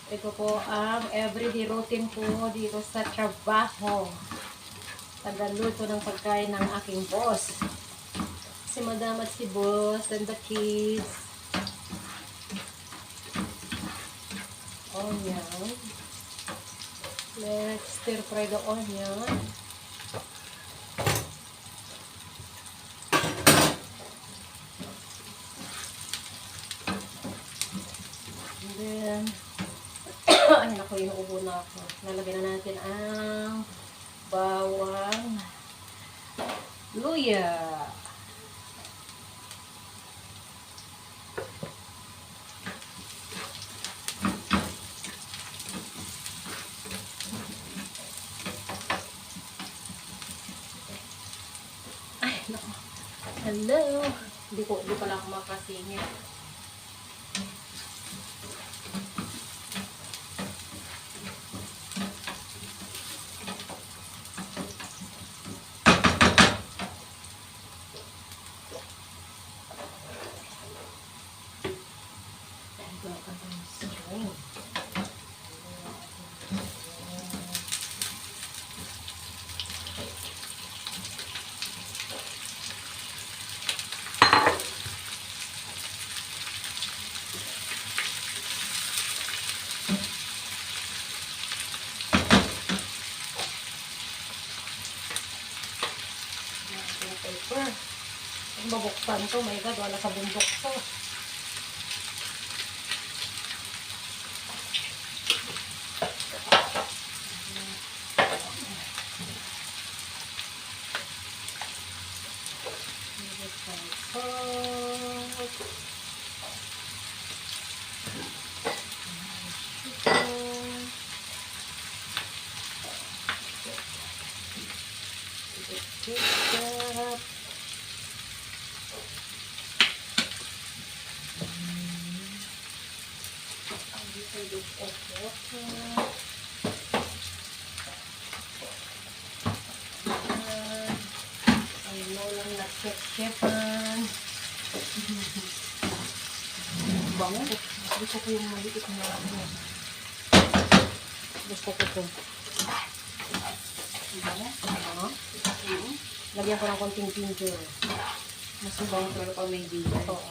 Ito po ang everyday routine ko dito sa trabaho. Tagaluto ng pagkain ng aking boss. Si madam at si boss and the kids. Onion. Let's stir fry the onion. And then, ay naku, inuubo na ako. Nalagyan na natin ang bawang, luya. Ay, naku. Hello. Hindi pala ako makasingit. Paper. Ang babuksan to, my God, wala sa bundok to. Ketchup. Ano lang na ketchupan. Bango. Gusto ko yung maliit na ano. Gusto ko ito. Bango? Lagyan ko ng konting ginger. Mas mabango talaga pag may ginger. Oo.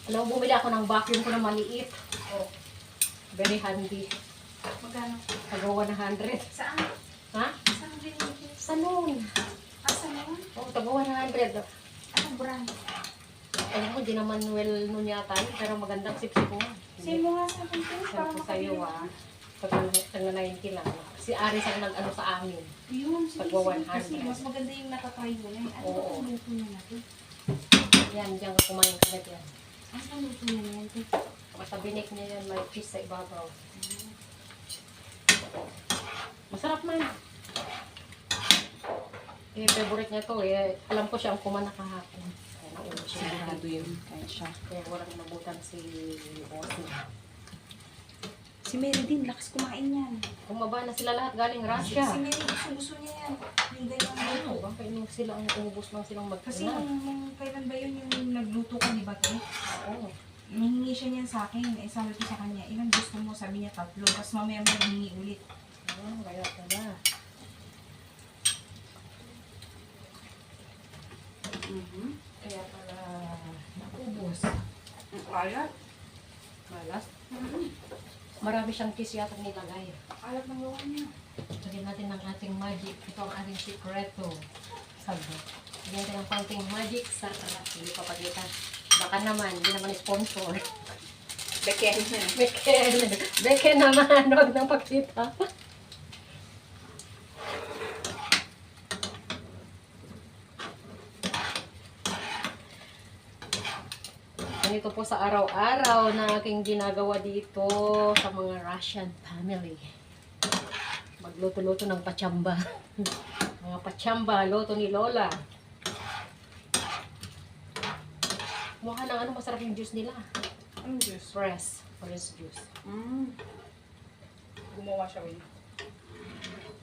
Alam mo, bumili ako ng vacuum ko na maliit. Oh. Very handy. Magkano? Taga 100. Saan? Ha? Saan binili? Salon. Saan yun? Oh, taga 100. Anong brand? Alam ko, di naman well nun yata yun, pero magandang sipsip mo. Same mo nga sa akin ito. Sabi ko sa'yo taga 90 lang. Si Aris ang nag-ano sa amin. Yun, sige, Tagwa sige. 100. Kasi mas maganda yung nakatry mo na yun. Ano Oo. ang luto na natin? Yan, diyan ka kumain ka yan. Ano ang luto na yan? Basta binik niya yan, may cheese sa ibabaw. Masarap man. Eh, favorite niya to eh. Alam ko siya ang kumana kahapon. Kaya nauna siya. Sigurado yun. Kaya siya. Kaya walang nabutan si boss niya. Si Mary din, lakas kumain yan. Bumaba na sila lahat galing Russia. Si Mary, gusto niya yan. Yung ganyan Ano, baka inom sila ang umubos lang silang Kasi magkana. nung kailan ba yun yung nagluto ko, di ba ito? Oo. Nahingi siya niyan sa akin. Eh, sabi ko sa kanya, ilang gusto mo? Sabi niya 3. Tapos mamaya may hingi ulit. Kaya pala. Kaya pala nakubos. Alat? Malas. Marami siyang cheese yata nilagay. Alat ng gawa niya. Lagyan natin ng ating magic. Ito ang ating sekreto. Sabi. Lagyan natin ng konting magic sarap. Hindi papagita. Baka naman, hindi naman sponsor. Beken. Beken. Beken naman. Huwag nang pagkita. Ganito po sa araw-araw na aking ginagawa dito sa mga Russian family. Magluto-luto ng pachamba. Mga pachamba, luto ni Lola. Mukha ng ano, masarap yung juice nila. Anong juice? Fresh. Orange juice. Gumawa siya, Win.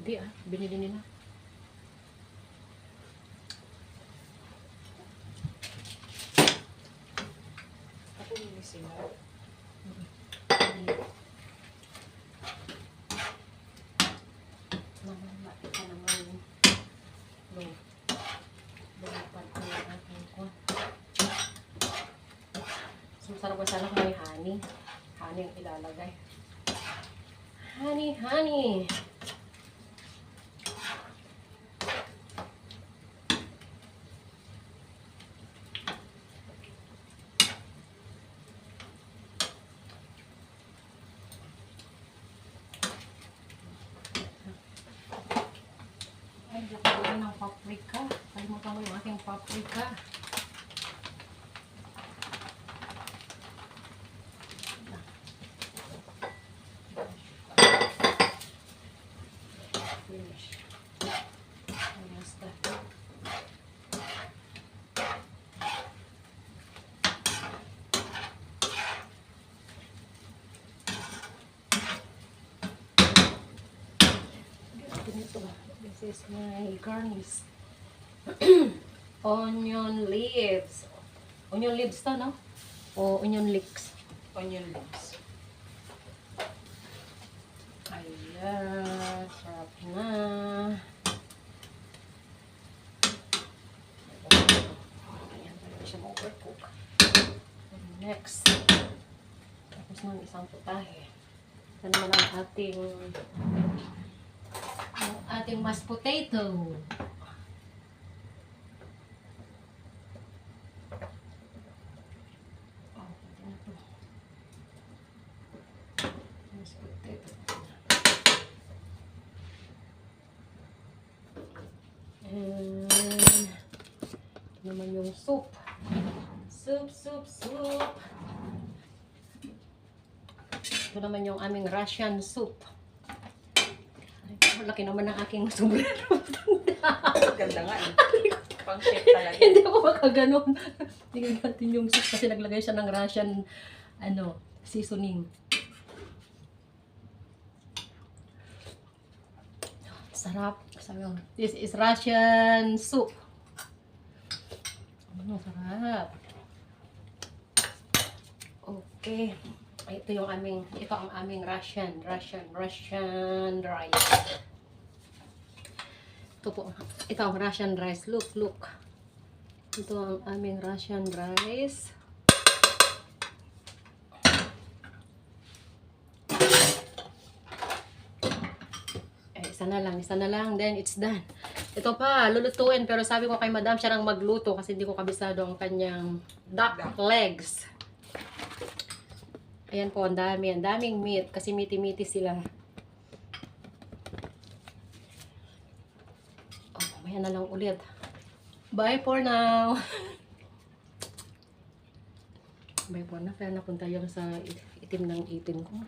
Hindi binili nila. sila. Namamati ka naman yung lumipad ko yung aking ko. So, sarap ba sana kung may honey? Honey ang ilalagay. Honey, honey! Ay, laki ng paprika. Kalimutan mo yung aking paprika. Finish. Almost done. Ganito. This is my garnish. Onion leaves. Onion leaves to, no? O onion leeks. Onion leaves. Ayan. Sarap na. Ayan, pwede siya ma-overcook. Next. Tapos ng isang putahe. Ito naman ang ating mashed potato. Oh, pwede na to. Mashed potato. And ito naman yung soup. Soup. Ito naman yung aming Russian soup. Ay, laki naman ng aking sombrero. Ganda nga eh. Pang chef talaga. Hindi ako makaganon. Tingnan natin yung soup kasi naglagay siya ng Russian seasoning. Sarap. This is Russian soup. Sarap. Okay. Ito ang aming Russian rice. Ito ang Russian rice. Look. Ito ang aming Russian rice. Isa na lang, then it's done. Ito pa, lulutuin, pero sabi ko kay madam siya nang magluto kasi hindi ko kabisado ang kanyang duck legs. Ayan po, ang daming meat, kasi meaty sila. Oh, mamaya na lang ulit. Bye for now! Bye for now, kaya napunta yung sa itim ng ipin ko.